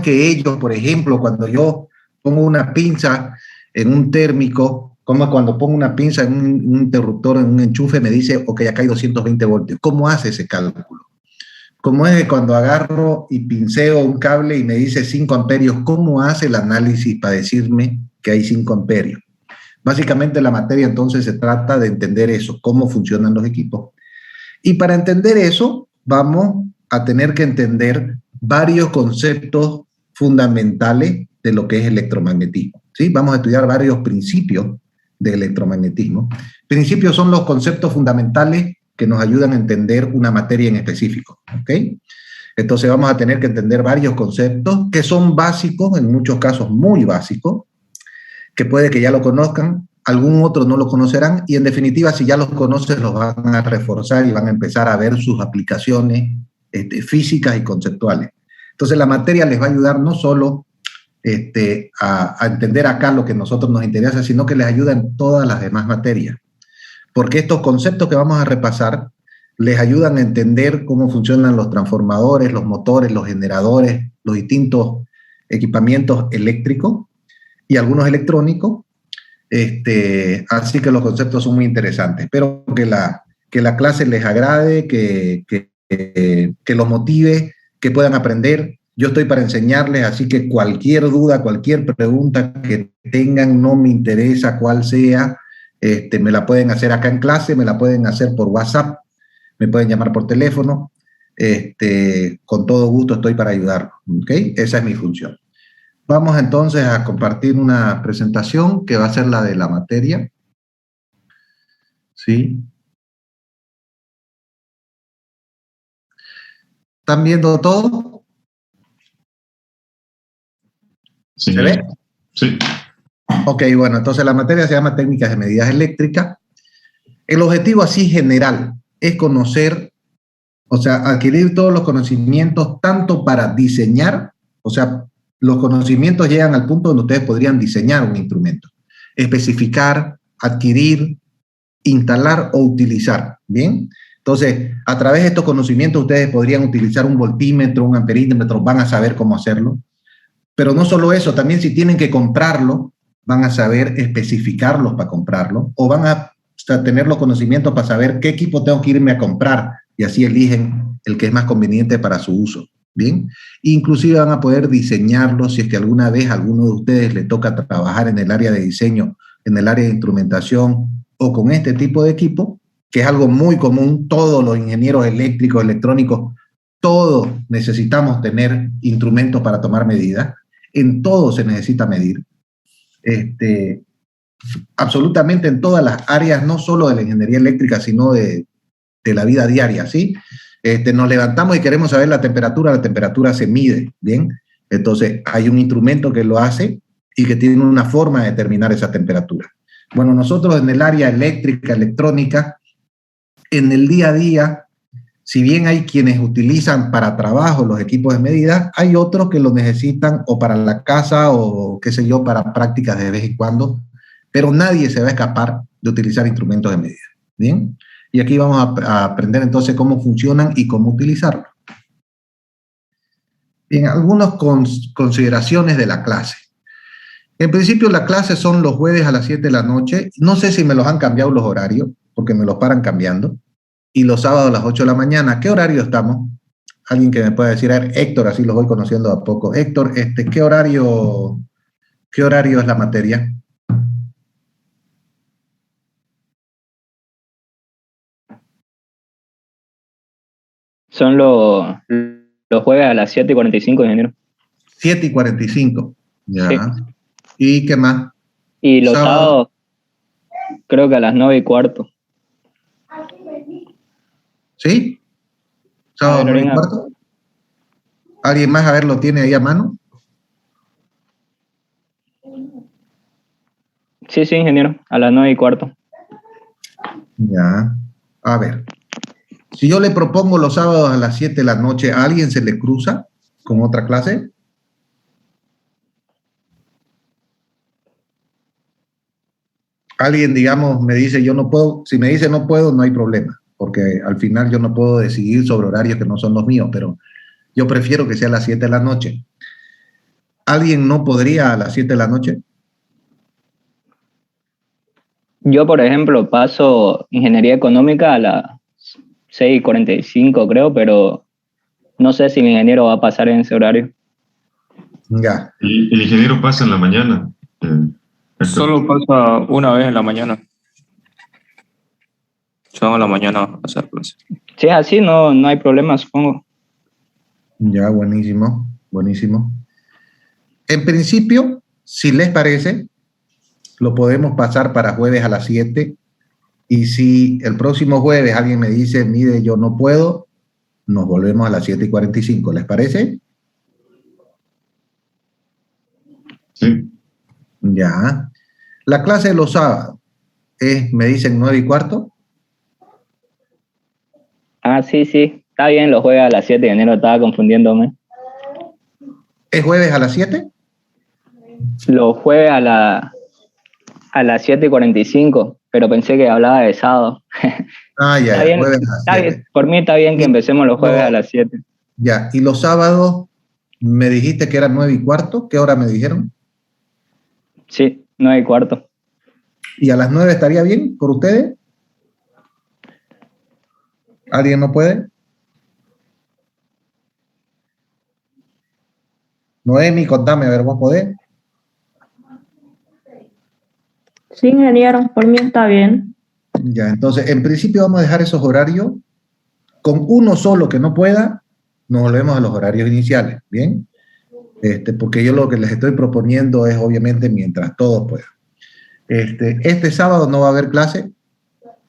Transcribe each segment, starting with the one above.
que ellos, por ejemplo, cuando yo pongo una pinza en un térmico, como cuando pongo una pinza en un interruptor, en un enchufe, me dice, ok, acá hay 220 voltios. ¿Cómo hace ese cálculo? ¿Cómo es que cuando agarro y pinceo un cable y me dice 5 amperios, cómo hace el análisis para decirme que hay 5 amperios? Básicamente la materia entonces se trata de entender eso, cómo funcionan los equipos. Y para entender eso, vamos a tener que entender varios conceptos fundamentales de lo que es electromagnetismo. ¿Sí? Vamos a estudiar varios principios de electromagnetismo. Principios son los conceptos fundamentales que nos ayudan a entender una materia en específico. ¿Ok? Entonces vamos a tener que entender varios conceptos que son básicos, en muchos casos muy básicos, que puede que ya lo conozcan, algún otro no lo conocerán, y en definitiva, si ya los conocen, los van a reforzar y van a empezar a ver sus aplicaciones físicas y conceptuales. Entonces la materia les va a ayudar no solo a entender acá lo que a nosotros nos interesa, sino que les ayuda en todas las demás materias. Porque estos conceptos que vamos a repasar les ayudan a entender cómo funcionan los transformadores, los motores, los generadores, los distintos equipamientos eléctricos y algunos electrónicos. Así que los conceptos son muy interesantes. Espero que la clase les agrade, que los motive, que puedan aprender. Yo estoy para enseñarles, así que cualquier duda, cualquier pregunta que tengan, no me interesa cuál sea, me la pueden hacer acá en clase, me la pueden hacer por WhatsApp, me pueden llamar por teléfono. Con todo gusto estoy para ayudarlos. ¿Okay? Esa es mi función. Vamos entonces a compartir una presentación que va a ser la de la materia. ¿Sí? ¿Están viendo todo? Sí. ¿Se ve? Sí. Ok, bueno, entonces la materia se llama técnicas de medidas eléctricas. El objetivo así general es conocer, o sea, adquirir todos los conocimientos tanto para diseñar, o sea, los conocimientos llegan al punto donde ustedes podrían diseñar un instrumento, especificar, adquirir, instalar o utilizar, ¿bien? Entonces, a través de estos conocimientos ustedes podrían utilizar un voltímetro, un amperímetro, van a saber cómo hacerlo. Pero no solo eso, también si tienen que comprarlo, van a saber especificarlos para comprarlo, o van a tener los conocimientos para saber qué equipo tengo que irme a comprar, y así eligen el que es más conveniente para su uso. Bien, inclusive van a poder diseñarlo si es que alguna vez a alguno de ustedes le toca trabajar en el área de diseño, en el área de instrumentación o con este tipo de equipo, que es algo muy común. Todos los ingenieros eléctricos, electrónicos, todos necesitamos tener instrumentos para tomar medidas. En todo se necesita medir. Absolutamente en todas las áreas, no solo de la ingeniería eléctrica, sino de la vida diaria, ¿sí? Nos levantamos y queremos saber la temperatura se mide, ¿bien? Entonces, hay un instrumento que lo hace y que tiene una forma de determinar esa temperatura. Bueno, nosotros en el área eléctrica, electrónica, en el día a día, si bien hay quienes utilizan para trabajo los equipos de medida, hay otros que lo necesitan o para la casa o, qué sé yo, para prácticas de vez en cuando, pero nadie se va a escapar de utilizar instrumentos de medida, ¿bien? Y aquí vamos a aprender entonces cómo funcionan y cómo utilizarlos. Bien, algunas consideraciones de la clase. En principio, la clase son los jueves a las 7 de la noche. No sé si me los han cambiado los horarios, porque me los paran cambiando. Y los sábados a las 8 de la mañana. ¿Qué horario estamos? Alguien que me pueda decir, a ver, Héctor, así los voy conociendo a poco. Héctor, ¿qué horario es la materia? Son los jueves a las 7:45, ingeniero. 7:45. Ya. Sí. ¿Y qué más? Y los sábados, creo que a las 9:15. ¿Sí? ¿Sábado 9:15? ¿Alguien más, a ver, lo tiene ahí a mano? Sí, ingeniero, a las 9:15. Ya. A ver. Si yo le propongo los sábados a las 7 de la noche, ¿a alguien se le cruza con otra clase? Alguien, digamos, me dice yo no puedo. Si me dice no puedo, no hay problema, porque al final yo no puedo decidir sobre horarios que no son los míos, pero yo prefiero que sea a las 7 de la noche. ¿Alguien no podría a las 7 de la noche? Yo, por ejemplo, paso ingeniería económica a las 6:45, creo, pero no sé si el ingeniero va a pasar en ese horario. Ya. El ingeniero pasa en la mañana. Solo pasa una vez en la mañana. Solo en la mañana a hacer clase. Si es así, no hay problema, supongo. Ya, buenísimo, buenísimo. En principio, si les parece, lo podemos pasar para jueves a las 7. Y si el próximo jueves alguien me dice, mire, yo no puedo, nos volvemos a las 7:45. ¿Les parece? Sí. Ya. La clase de los sábados es, me dicen, 9:15. Ah, sí, está bien, lo juega a las 7 de enero, estaba confundiéndome. ¿Es jueves a las 7? Lo jueves a las 7:45, pero pensé que hablaba de sábado. Ah, ya, Está bien, jueves a las 7. por mí está bien que empecemos los jueves a las 7. Ya, y los sábados me dijiste que eran 9:15. ¿Qué hora me dijeron? Sí, 9:15. ¿Y a las 9 estaría bien por ustedes? ¿Alguien no puede? Noemi, contame, a ver, ¿vos podés? Sí, ingeniero, por mí está bien. Ya, entonces, en principio vamos a dejar esos horarios. Con uno solo que no pueda, nos volvemos a los horarios iniciales, ¿bien? Porque yo lo que les estoy proponiendo es, obviamente, mientras todos puedan. Este sábado no va a haber clase,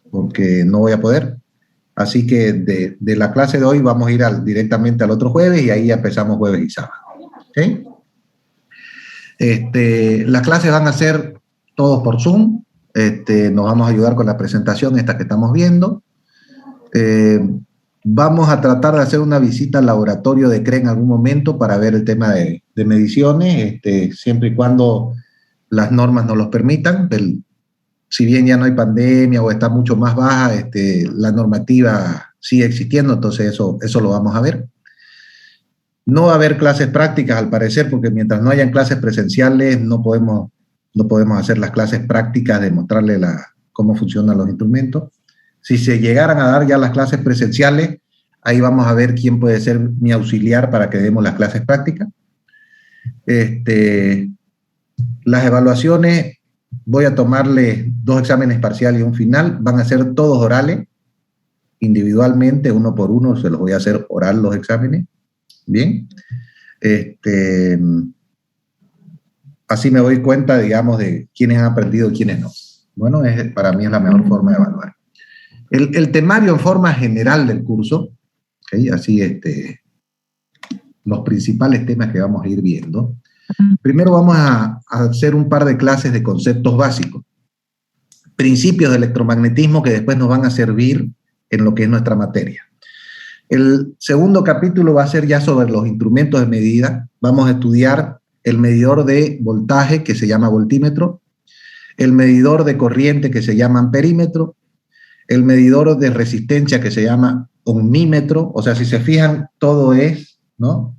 porque no voy a poder. Así que de la clase de hoy vamos a ir directamente al otro jueves y ahí ya empezamos jueves y sábado. ¿Okay? Las clases van a ser todos por Zoom. Nos vamos a ayudar con la presentación esta que estamos viendo. Vamos a tratar de hacer una visita al laboratorio de CRE en algún momento para ver el tema de mediciones, siempre y cuando las normas nos los permitan. Si bien ya no hay pandemia o está mucho más baja, la normativa sigue existiendo, entonces eso lo vamos a ver. No va a haber clases prácticas, al parecer, porque mientras no hayan clases presenciales, no podemos hacer las clases prácticas de mostrarle cómo funcionan los instrumentos. Si se llegaran a dar ya las clases presenciales, ahí vamos a ver quién puede ser mi auxiliar para que demos las clases prácticas. Las evaluaciones, voy a tomarle 2 exámenes parciales y un final, van a ser todos orales, individualmente, uno por uno, se los voy a hacer oral los exámenes. Bien. Así me doy cuenta, digamos, de quiénes han aprendido y quiénes no. Bueno, para mí es la mejor forma de evaluar. El temario en forma general del curso, ¿okay? Así, los principales temas que vamos a ir viendo. Primero vamos a hacer un par de clases de conceptos básicos. Principios de electromagnetismo que después nos van a servir en lo que es nuestra materia. El segundo capítulo va a ser ya sobre los instrumentos de medida. Vamos a estudiar el medidor de voltaje, que se llama voltímetro, el medidor de corriente, que se llama amperímetro, el medidor de resistencia, que se llama ohmímetro. O sea, si se fijan, todo es, ¿no?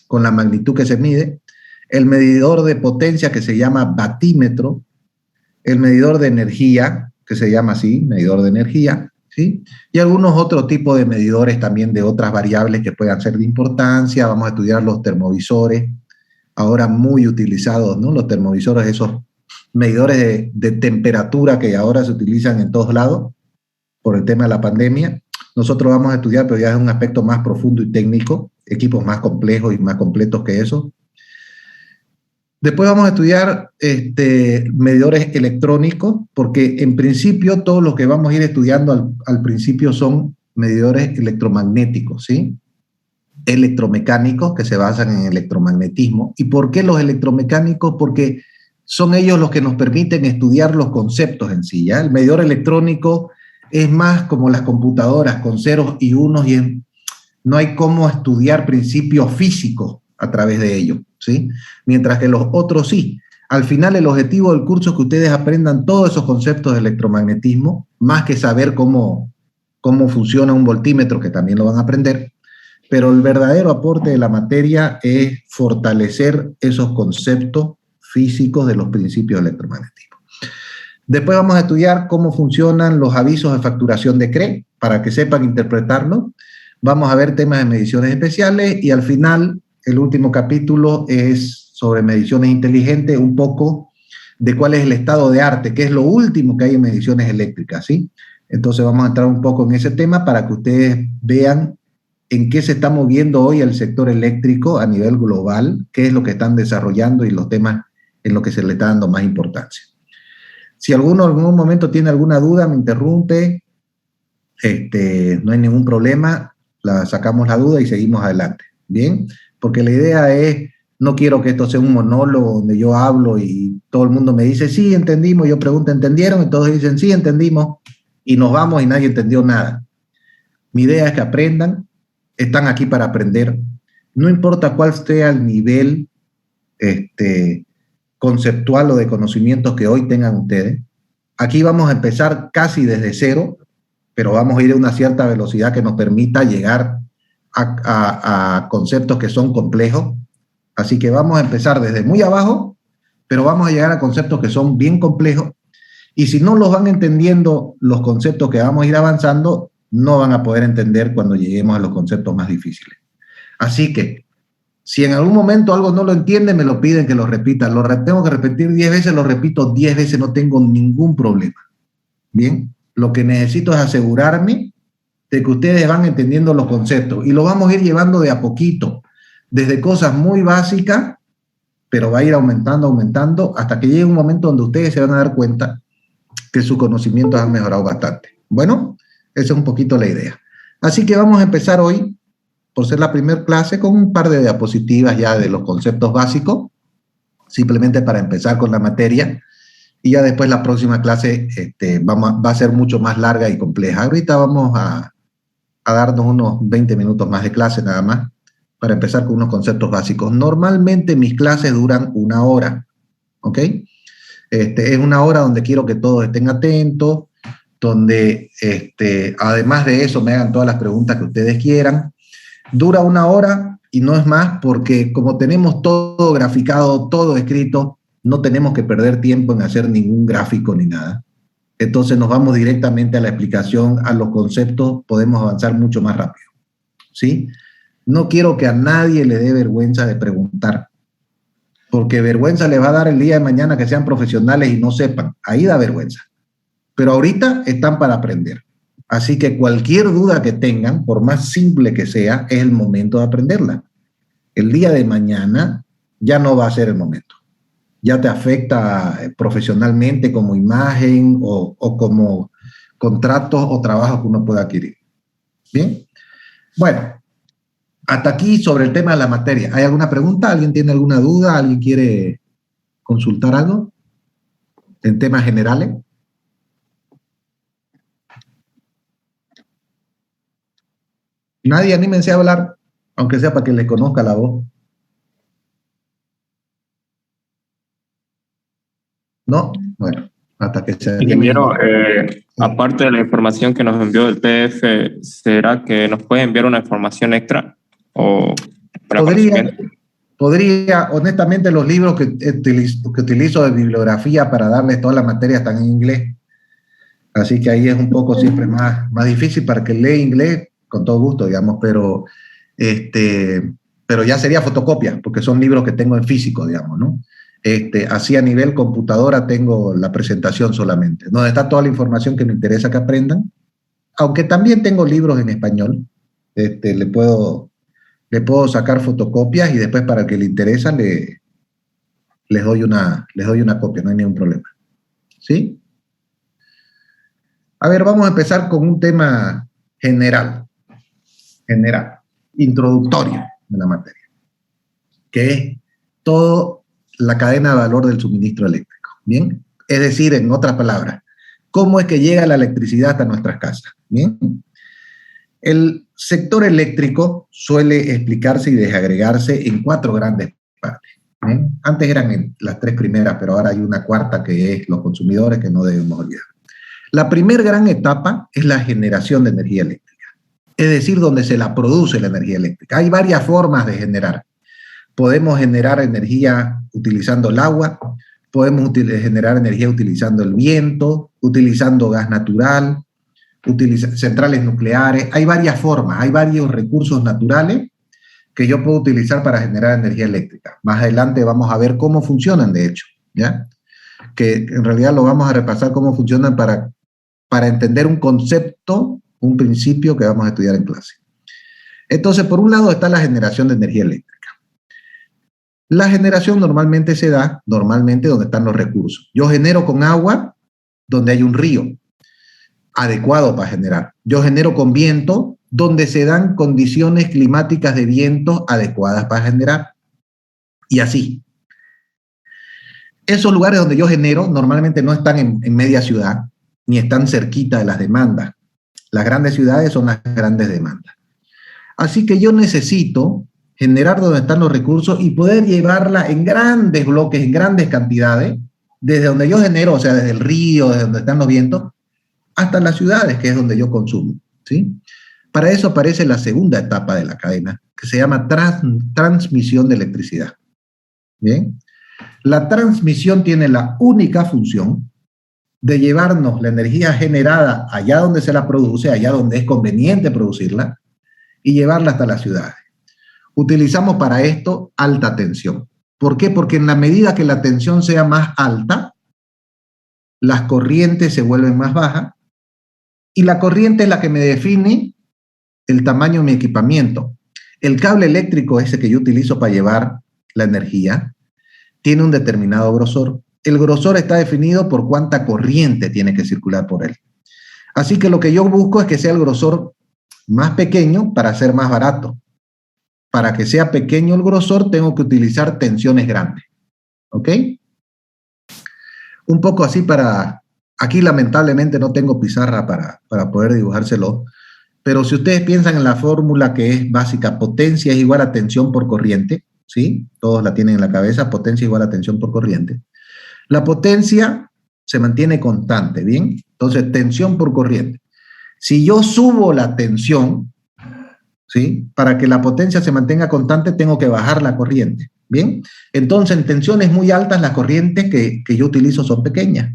Con la magnitud que se mide. El medidor de potencia, que se llama batímetro. El medidor de energía, que se llama así, medidor de energía, ¿sí? Y algunos otros tipos de medidores también de otras variables que puedan ser de importancia. Vamos a estudiar los termovisores, ahora muy utilizados, ¿no? Los termovisores, esos medidores de temperatura que ahora se utilizan en todos lados por el tema de la pandemia. Nosotros vamos a estudiar, pero ya es un aspecto más profundo y técnico, equipos más complejos y más completos que eso. Después vamos a estudiar medidores electrónicos, porque en principio todos los que vamos a ir estudiando al principio son medidores electromagnéticos, ¿sí? Electromecánicos, que se basan en electromagnetismo. ¿Y por qué los electromecánicos? Porque son ellos los que nos permiten estudiar los conceptos en sí, ¿ya? El medidor electrónico es más como las computadoras, con ceros y unos, y no hay cómo estudiar principios físicos a través de ellos, ¿sí? Mientras que los otros sí. Al final, el objetivo del curso es que ustedes aprendan todos esos conceptos de electromagnetismo, más que saber cómo funciona un voltímetro, que también lo van a aprender. pero el verdadero aporte de la materia es fortalecer esos conceptos físicos de los principios del electromagnetismo. Después vamos a estudiar cómo funcionan los avisos de facturación de CRE, para que sepan interpretarlo. Vamos a ver temas de mediciones especiales y al final, el último capítulo es sobre mediciones inteligentes, un poco de cuál es el estado de arte, que es lo último que hay en mediciones eléctricas, ¿sí? Entonces vamos a entrar un poco en ese tema para que ustedes vean en qué se está moviendo hoy el sector eléctrico a nivel global, qué es lo que están desarrollando y los temas en los que se le está dando más importancia. Si alguno en algún momento tiene alguna duda, me interrumpe, no hay ningún problema, sacamos la duda y seguimos adelante, ¿bien? Porque la idea es, no quiero que esto sea un monólogo donde yo hablo y todo el mundo me dice, sí, entendimos, yo pregunto, ¿entendieron? Y todos dicen, sí, entendimos, y nos vamos y nadie entendió nada. Mi idea es que aprendan, están aquí para aprender, no importa cuál sea el nivel conceptual o de conocimientos que hoy tengan ustedes. Aquí vamos a empezar casi desde cero, pero vamos a ir a una cierta velocidad que nos permita llegar a conceptos que son complejos. Así que vamos a empezar desde muy abajo, pero vamos a llegar a conceptos que son bien complejos. Y si no los van entendiendo los conceptos que vamos a ir avanzando, no van a poder entender cuando lleguemos a los conceptos más difíciles. Así que, si en algún momento algo no lo entienden, me lo piden que lo repita. Tengo que repetir 10 veces, lo repito 10 veces, no tengo ningún problema. Bien, lo que necesito es asegurarme de que ustedes van entendiendo los conceptos y lo vamos a ir llevando de a poquito, desde cosas muy básicas, pero va a ir aumentando, hasta que llegue un momento donde ustedes se van a dar cuenta que sus conocimientos han mejorado bastante. Bueno, esa es un poquito la idea. Así que vamos a empezar hoy, por ser la primera clase, con un par de diapositivas ya de los conceptos básicos, simplemente para empezar con la materia, y ya después la próxima clase va a ser mucho más larga y compleja. Ahorita vamos a darnos unos 20 minutos más de clase nada más, para empezar con unos conceptos básicos. Normalmente mis clases duran 1 hora, ¿ok? Es 1 hora donde quiero que todos estén atentos, donde además de eso me hagan todas las preguntas que ustedes quieran. Dura 1 hora y no es más porque como tenemos todo graficado, todo escrito, no tenemos que perder tiempo en hacer ningún gráfico ni nada. Entonces nos vamos directamente a la explicación, a los conceptos, podemos avanzar mucho más rápido, ¿sí? No quiero que a nadie le dé vergüenza de preguntar, porque vergüenza les va a dar el día de mañana que sean profesionales y no sepan. Ahí da vergüenza. Pero ahorita están para aprender. Así que cualquier duda que tengan, por más simple que sea, es el momento de aprenderla. El día de mañana ya no va a ser el momento. Ya te afecta profesionalmente como imagen o como contratos o trabajos que uno pueda adquirir. ¿Bien? Bueno, hasta aquí sobre el tema de la materia. ¿Hay alguna pregunta? ¿Alguien tiene alguna duda? ¿Alguien quiere consultar algo en temas generales? Nadie, anímense a hablar, aunque sea para que les conozca la voz. ¿No? Bueno, hasta que se... Ingeniero, aparte de la información que nos envió el PDF, ¿será que nos puede enviar una información extra? O para podría, honestamente, los libros que utilizo de bibliografía para darles toda la materia están en inglés. Así que ahí es un poco siempre más difícil para que lee inglés, con todo gusto, digamos, pero ya sería fotocopia, porque son libros que tengo en físico, digamos, ¿no? Así a nivel computadora tengo la presentación solamente, donde está toda la información que me interesa que aprendan, aunque también tengo libros en español, le puedo sacar fotocopias y después para el que le interesa les doy una copia, no hay ningún problema. ¿Sí? A ver, vamos a empezar con un tema general, introductorio de la materia, que es toda la cadena de valor del suministro eléctrico. ¿Bien? Es decir, en otras palabras, ¿cómo es que llega la electricidad hasta nuestras casas? ¿Bien? El sector eléctrico suele explicarse y desagregarse en 4 grandes partes. ¿Bien? Antes eran las 3 primeras, pero ahora hay una 4ª que es los consumidores, que no debemos olvidar. La primera gran etapa es la generación de energía eléctrica. es decir, donde se la produce la energía eléctrica. Hay varias formas de generar. Podemos generar energía utilizando el agua, podemos generar energía utilizando el viento, utilizando gas natural, centrales nucleares. Hay varias formas, hay varios recursos naturales que yo puedo utilizar para generar energía eléctrica. Más adelante vamos a ver cómo funcionan, de hecho, ¿ya? Que en realidad lo vamos a repasar cómo funcionan para entender un concepto, un principio que vamos a estudiar en clase. Entonces, por un lado está la generación de energía eléctrica. La generación normalmente se da, donde están los recursos. Yo genero con agua donde hay un río adecuado para generar. Yo genero con viento donde se dan condiciones climáticas de viento adecuadas para generar. Y así. Esos lugares donde yo genero normalmente no están en media ciudad, ni están cerquita de las demandas. Las grandes ciudades son las grandes demandas. Así que yo necesito generar donde están los recursos y poder llevarla en grandes bloques, en grandes cantidades, desde donde yo genero, o sea, desde el río, desde donde están los vientos, hasta las ciudades, que es donde yo consumo, ¿sí? Para eso aparece la segunda etapa de la cadena, que se llama transmisión de electricidad. ¿Bien? La transmisión tiene la única función de llevarnos la energía generada allá donde se la produce, allá donde es conveniente producirla, y llevarla hasta las ciudades. Utilizamos para esto alta tensión. ¿Por qué? Porque en la medida que la tensión sea más alta, las corrientes se vuelven más bajas, y la corriente es la que me define el tamaño de mi equipamiento. El cable eléctrico ese que yo utilizo para llevar la energía tiene un determinado grosor. El grosor está definido por cuánta corriente tiene que circular por él. Así que lo que yo busco es que sea el grosor más pequeño para ser más barato. Para que sea pequeño el grosor, tengo que utilizar tensiones grandes. ¿Ok? Un poco así para... Aquí lamentablemente no tengo pizarra para poder dibujárselo, pero si ustedes piensan en la fórmula que es básica, potencia es igual a tensión por corriente, ¿sí? Todos la tienen en la cabeza, potencia igual a tensión por corriente. La potencia se mantiene constante, ¿bien? Entonces, tensión por corriente. Si yo subo la tensión, ¿sí? Para que la potencia se mantenga constante, tengo que bajar la corriente, ¿bien? Entonces, en tensiones muy altas, las corrientes que yo utilizo son pequeñas.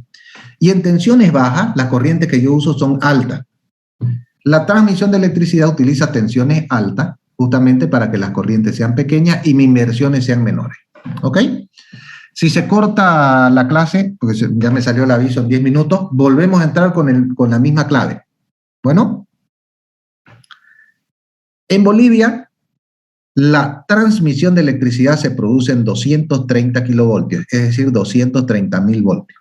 Y en tensiones bajas, las corrientes que yo uso son altas. La transmisión de electricidad utiliza tensiones altas, justamente para que las corrientes sean pequeñas y mis inversiones sean menores. ¿Ok? Si se corta la clase, porque ya me salió el aviso en 10 minutos, volvemos a entrar con la misma clave. Bueno. En Bolivia, la transmisión de electricidad se produce en 230 kilovoltios, es decir, 230.000 voltios.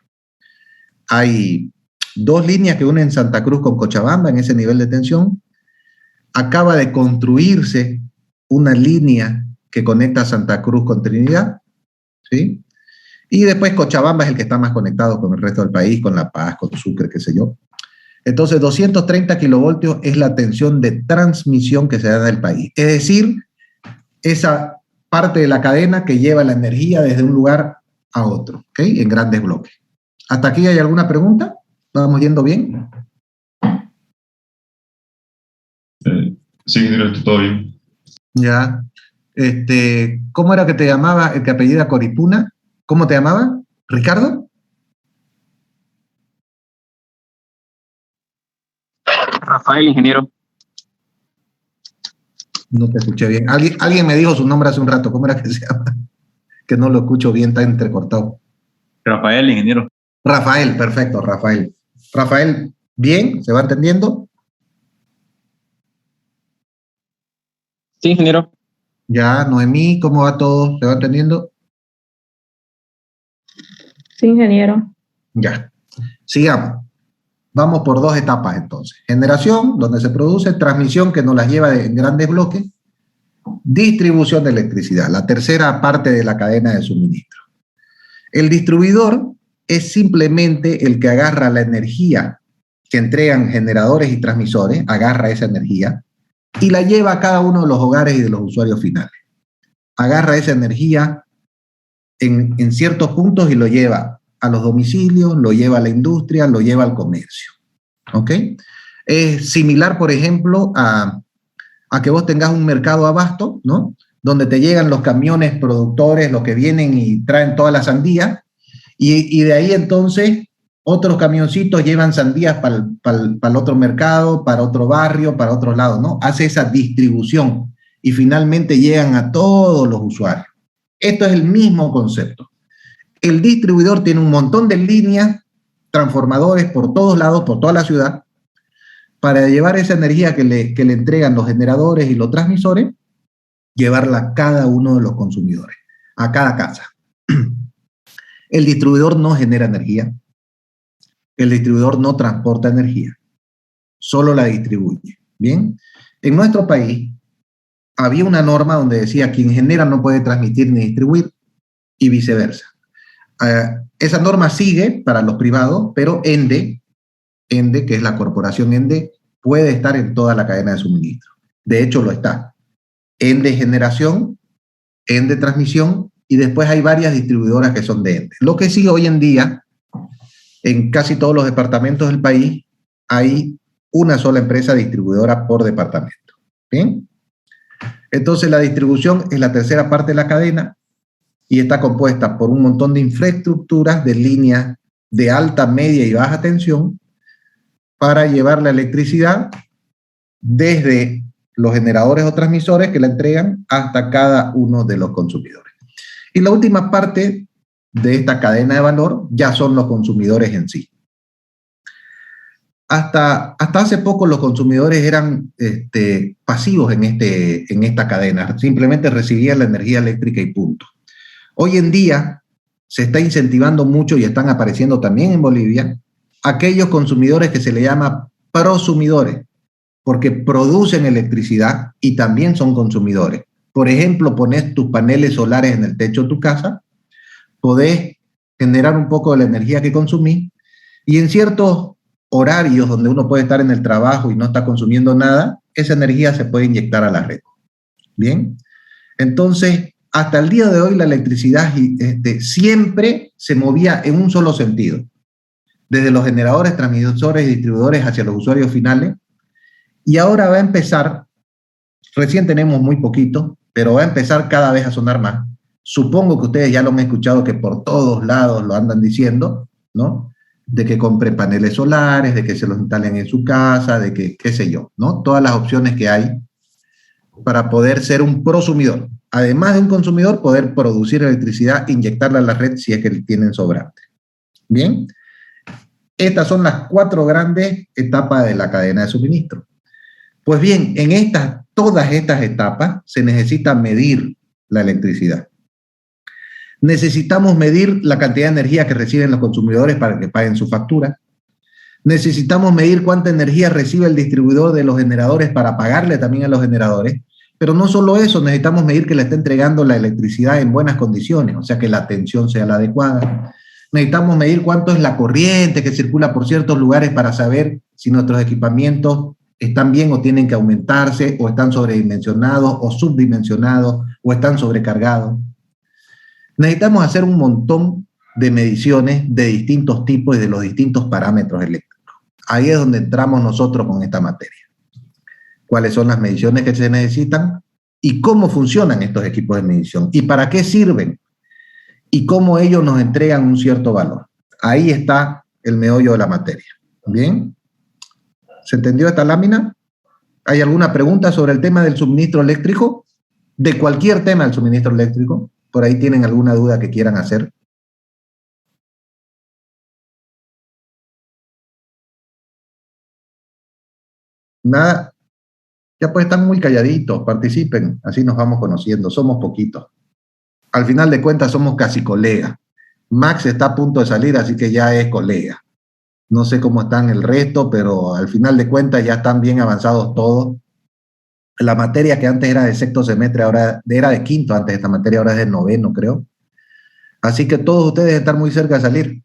Hay dos líneas que unen Santa Cruz con Cochabamba en ese nivel de tensión. Acaba de construirse una línea que conecta Santa Cruz con Trinidad, ¿sí? Y después Cochabamba es el que está más conectado con el resto del país, con La Paz, con Sucre, qué sé yo. Entonces, 230 kilovoltios es la tensión de transmisión que se da en el país. Es decir, esa parte de la cadena que lleva la energía desde un lugar a otro, ¿ok? En grandes bloques. ¿Hasta aquí hay alguna pregunta? ¿Vamos yendo bien? Sí, ingeniero, todo bien. Ya. ¿Cómo era que te llamaba el que apellida Coripuna? ¿Cómo te llamaba? ¿Ricardo? Rafael, ingeniero. No te escuché bien. Alguien me dijo su nombre hace un rato. ¿Cómo era que se llama? Que no lo escucho bien, está entrecortado. Rafael, ingeniero. Rafael, perfecto, Rafael. Rafael, ¿bien? ¿Se va entendiendo? Sí, ingeniero. Ya, Noemí, ¿cómo va todo? ¿Se va entendiendo? Sí, ingeniero. Ya. Sigamos. Vamos por dos etapas entonces. Generación, donde se produce, transmisión, que nos las lleva en grandes bloques, distribución de electricidad, la tercera parte de la cadena de suministro. El distribuidor es simplemente el que agarra la energía que entregan generadores y transmisores, agarra esa energía y la lleva a cada uno de los hogares y de los usuarios finales. Agarra esa energía en ciertos puntos y lo lleva a los domicilios, lo lleva a la industria, lo lleva al comercio. ¿Ok? Es similar, por ejemplo, a a que vos tengas un mercado abasto, ¿no? Donde te llegan los camiones productores, los que vienen y traen todas las sandías, y de ahí entonces otros camioncitos llevan sandías para el otro mercado, para otro barrio, para otro lado, ¿no? Hace esa distribución y finalmente llegan a todos los usuarios. Esto es el mismo concepto. El distribuidor tiene un montón de líneas, transformadores por todos lados, por toda la ciudad, para llevar esa energía que le entregan los generadores y los transmisores, llevarla a cada uno de los consumidores, a cada casa. El distribuidor no genera energía, el distribuidor no transporta energía, solo la distribuye. Bien, en nuestro país había una norma donde decía quien genera no puede transmitir ni distribuir y viceversa. Esa norma sigue para los privados, pero ENDE, que es la corporación ENDE, puede estar en toda la cadena de suministro. De hecho, lo está. ENDE generación, ENDE transmisión, y después hay varias distribuidoras que son de ENDE. Lo que sí, hoy en día, en casi todos los departamentos del país, hay una sola empresa distribuidora por departamento. ¿Bien? Entonces, la distribución es la tercera parte de la cadena y está compuesta por un montón de infraestructuras de líneas de alta, media y baja tensión para llevar la electricidad desde los generadores o transmisores que la entregan hasta cada uno de los consumidores. Y la última parte de esta cadena de valor ya son los consumidores en sí. Hasta hace poco los consumidores eran pasivos en esta cadena, simplemente recibían la energía eléctrica y punto. Hoy en día se está incentivando mucho y están apareciendo también en Bolivia aquellos consumidores que se le llama prosumidores, porque producen electricidad y también son consumidores. Por ejemplo, pones tus paneles solares en el techo de tu casa, podés generar un poco de la energía que consumís y en ciertos horarios donde uno puede estar en el trabajo y no está consumiendo nada, esa energía se puede inyectar a la red. Bien, entonces hasta el día de hoy la electricidad siempre se movía en un solo sentido, desde los generadores, transmisores y distribuidores hacia los usuarios finales, y ahora va a empezar, recién tenemos muy poquito, pero va a empezar cada vez a sonar más. Supongo que ustedes ya lo han escuchado que por todos lados lo andan diciendo, ¿no? De que compren paneles solares, de que se los instalen en su casa, de que qué sé yo, ¿no? Todas las opciones que hay para poder ser un prosumidor. Además de un consumidor, poder producir electricidad, inyectarla a la red si es que tienen sobrante. Bien, estas son las 4 grandes etapas de la cadena de suministro. Pues bien, en todas estas etapas se necesita medir la electricidad. Necesitamos medir la cantidad de energía que reciben los consumidores para que paguen su factura. Necesitamos medir cuánta energía recibe el distribuidor de los generadores para pagarle también a los generadores. Pero no solo eso, necesitamos medir que le está entregando la electricidad en buenas condiciones, o sea, que la tensión sea la adecuada. Necesitamos medir cuánto es la corriente que circula por ciertos lugares para saber si nuestros equipamientos están bien o tienen que aumentarse, o están sobredimensionados o subdimensionados, o están sobrecargados. Necesitamos hacer un montón de mediciones de distintos tipos y de los distintos parámetros eléctricos. Ahí es donde entramos nosotros con esta materia. Cuáles son las mediciones que se necesitan y cómo funcionan estos equipos de medición y para qué sirven y cómo ellos nos entregan un cierto valor. Ahí está el meollo de la materia. ¿Bien? ¿Se entendió esta lámina? ¿Hay alguna pregunta sobre el tema del suministro eléctrico? De cualquier tema del suministro eléctrico. ¿Por ahí tienen alguna duda que quieran hacer? Nada. Ya pues están muy calladitos, participen, así nos vamos conociendo, somos poquitos. Al final de cuentas somos casi colegas. Max está a punto de salir, así que ya es colega. No sé cómo están el resto, pero al final de cuentas ya están bien avanzados todos. La materia que antes era de sexto semestre, ahora era de quinto antes, esta materia ahora es de noveno, creo. Así que todos ustedes están muy cerca de salir.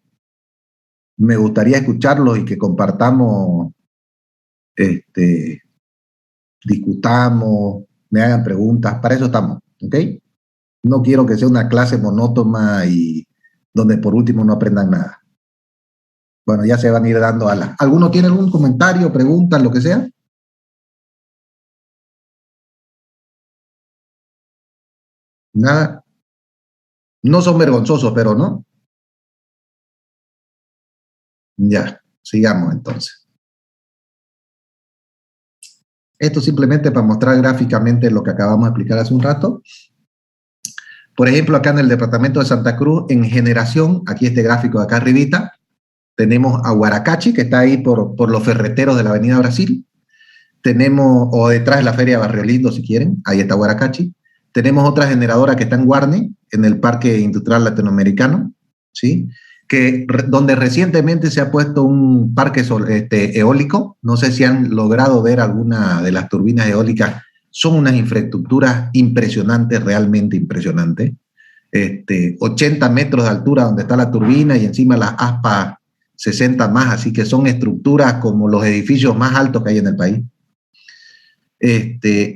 Me gustaría escucharlos y que compartamos, discutamos, me hagan preguntas, para eso estamos, ¿ok? No quiero que sea una clase monótona y donde por último no aprendan nada. Bueno, ya se van a ir dando alas. ¿Alguno tiene algún comentario, pregunta, lo que sea? Nada. No son vergonzosos, pero no. Ya, sigamos entonces. Esto simplemente para mostrar gráficamente lo que acabamos de explicar hace un rato. Por ejemplo, acá en el departamento de Santa Cruz, en generación, aquí este gráfico de acá arribita, tenemos a Huaracachi, que está ahí por los ferreteros de la Avenida Brasil. Tenemos, o detrás de la Feria Barrio Lindo, si quieren, ahí está Huaracachi. Tenemos otra generadora que está en Guarne, en el Parque Industrial Latinoamericano, ¿sí? Donde recientemente se ha puesto un parque eólico. No sé si han logrado ver alguna de las turbinas eólicas. Son unas infraestructuras impresionantes, realmente impresionantes. 80 metros de altura donde está la turbina y encima las aspas 60 más, así que son estructuras como los edificios más altos que hay en el país.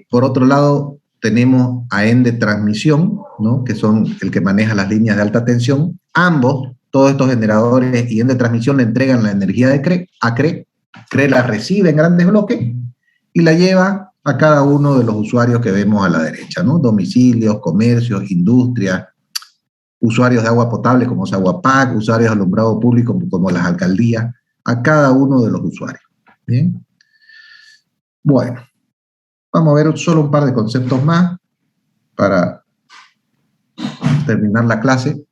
Por otro lado, tenemos a ENDE Transmisión, ¿no? Que son el que maneja las líneas de alta tensión. Ambos, todos estos generadores y ENDE Transmisión le entregan la energía de CRE a CRE. CRE la recibe en grandes bloques y la lleva a cada uno de los usuarios que vemos a la derecha, ¿no? Domicilios, comercios, industrias, usuarios de agua potable como es Aguapac, usuarios de alumbrado público como las alcaldías, a cada uno de los usuarios. ¿Bien? Bueno, vamos a ver solo un par de conceptos más para terminar la clase.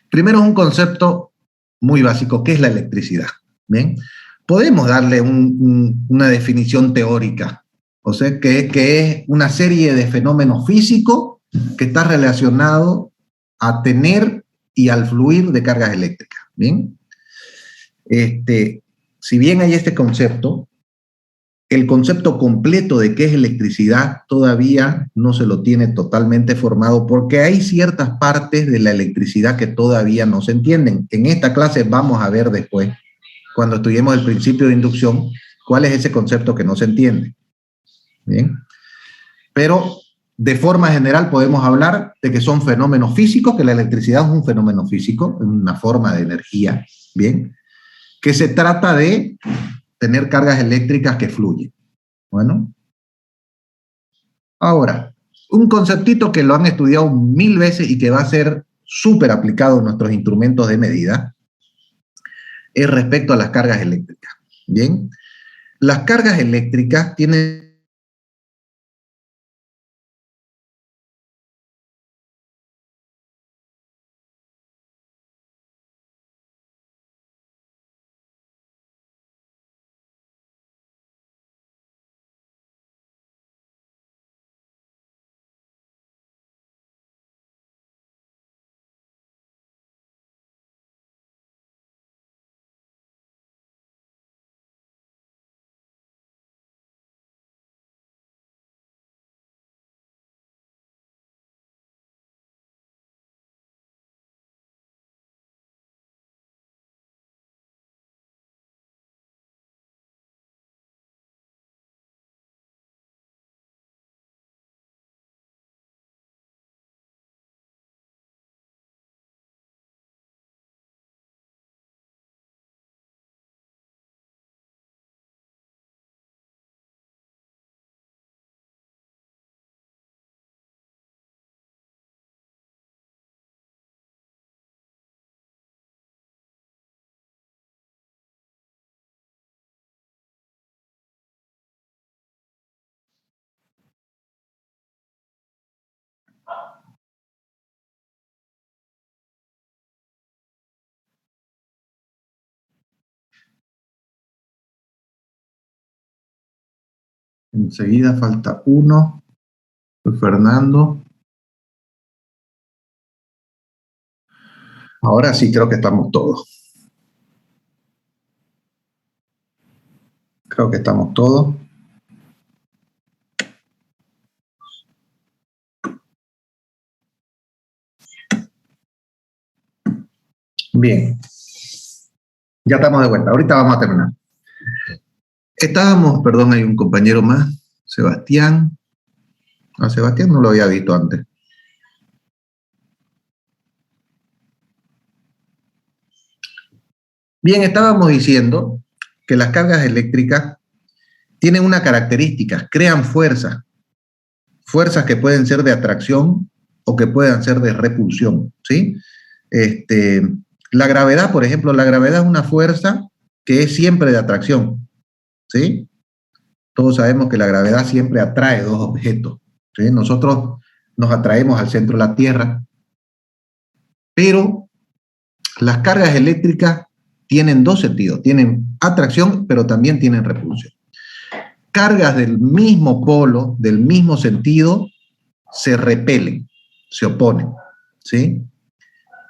Primero, un concepto muy básico, que es la electricidad. ¿Bien? Podemos darle una definición teórica, o sea, que es una serie de fenómenos físicos que está relacionado a tener y al fluir de cargas eléctricas. ¿Bien? Si bien hay este concepto, el concepto completo de qué es electricidad todavía no se lo tiene totalmente formado porque hay ciertas partes de la electricidad que todavía no se entienden. En esta clase vamos a ver después, cuando estudiemos el principio de inducción, cuál es ese concepto que no se entiende. ¿Bien? Pero de forma general podemos hablar de que son fenómenos físicos, que la electricidad es un fenómeno físico, una forma de energía, ¿bien? Que se trata de tener cargas eléctricas que fluyen. Bueno. Ahora, un conceptito que lo han estudiado 1000 veces y que va a ser súper aplicado en nuestros instrumentos de medida es respecto a las cargas eléctricas. Bien. Las cargas eléctricas tienen enseguida falta uno, Fernando. Ahora sí creo que estamos todos. Creo que estamos todos. Bien. Ya estamos de vuelta. Ahorita vamos a terminar. Estábamos, perdón, hay un compañero más, Sebastián. A Sebastián no lo había visto antes. Bien, estábamos diciendo que las cargas eléctricas tienen una característica, crean fuerzas. Fuerzas que pueden ser de atracción o que puedan ser de repulsión, ¿sí? La gravedad, por ejemplo, la gravedad es una fuerza que es siempre de atracción, ¿sí? Todos sabemos que la gravedad siempre atrae dos objetos, ¿sí? Nosotros nos atraemos al centro de la Tierra, pero las cargas eléctricas tienen dos sentidos, tienen atracción, pero también tienen repulsión. Cargas del mismo polo, del mismo sentido, se repelen, se oponen, ¿sí?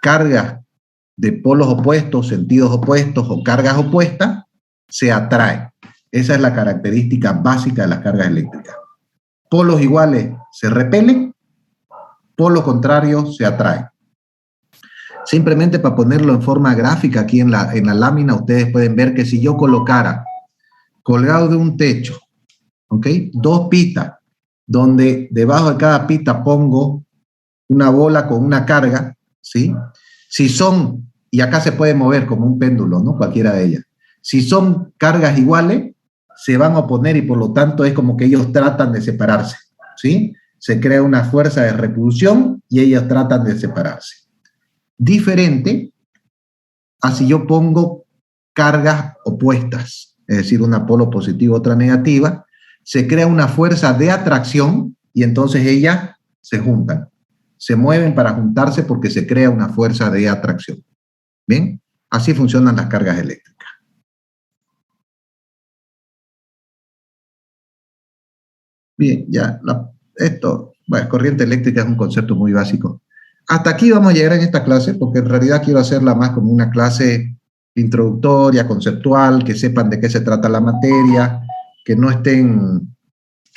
Cargas de polos opuestos, sentidos opuestos o cargas opuestas, se atraen. Esa es la característica básica de las cargas eléctricas. Polos iguales se repelen, polos contrarios se atraen. Simplemente para ponerlo en forma gráfica aquí en la lámina, ustedes pueden ver que si yo colocara colgado de un techo, ¿ok? Dos pitas, donde debajo de cada pita pongo una bola con una carga, ¿sí? Si son, y acá se puede mover como un péndulo, ¿no? Cualquiera de ellas. Si son cargas iguales, se van a oponer y por lo tanto es como que ellos tratan de separarse, ¿sí? Se crea una fuerza de repulsión y ellos tratan de separarse. Diferente a si yo pongo cargas opuestas, es decir, una polo positiva, otra negativa, se crea una fuerza de atracción y entonces ellas se juntan, se mueven para juntarse porque se crea una fuerza de atracción. ¿Bien? Así funcionan las cargas eléctricas. Bien, ya, corriente eléctrica es un concepto muy básico. Hasta aquí vamos a llegar en esta clase, porque en realidad quiero hacerla más como una clase introductoria, conceptual, que sepan de qué se trata la materia, que no estén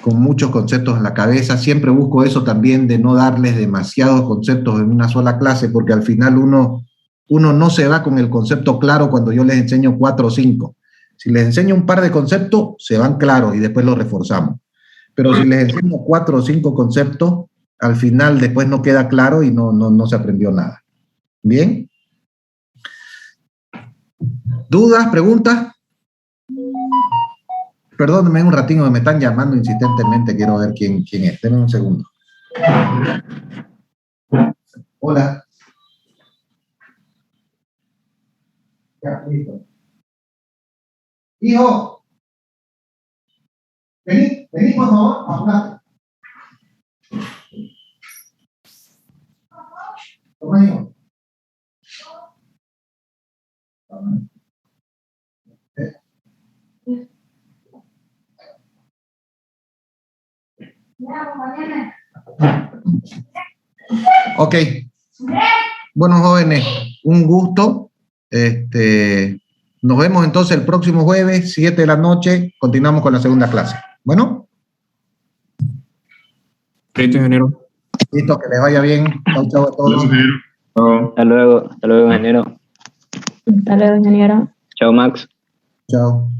con muchos conceptos en la cabeza. Siempre busco eso también de no darles demasiados conceptos en una sola clase, porque al final uno no se va con el concepto claro cuando yo les enseño 4 o 5. Si les enseño un par de conceptos, se van claros y después los reforzamos. Pero si les enseño 4 o 5 conceptos, al final después no queda claro y no se aprendió nada. ¿Bien? ¿Dudas? ¿Preguntas? Perdónenme un ratito, me están llamando insistentemente, quiero ver quién es. Denme un segundo. Hola. Ya, listo. Hijo, vení por favor, a hablar. Toma, hijo. Ok. Bueno, jóvenes, un gusto. Nos vemos entonces el próximo jueves, 7 de la noche. Continuamos con la segunda clase. Bueno. Listo, ingeniero. Listo, que les vaya bien. Chau, chau a todos. Hasta luego, ingeniero. Hasta luego, ingeniero. Chao, Max. Chao.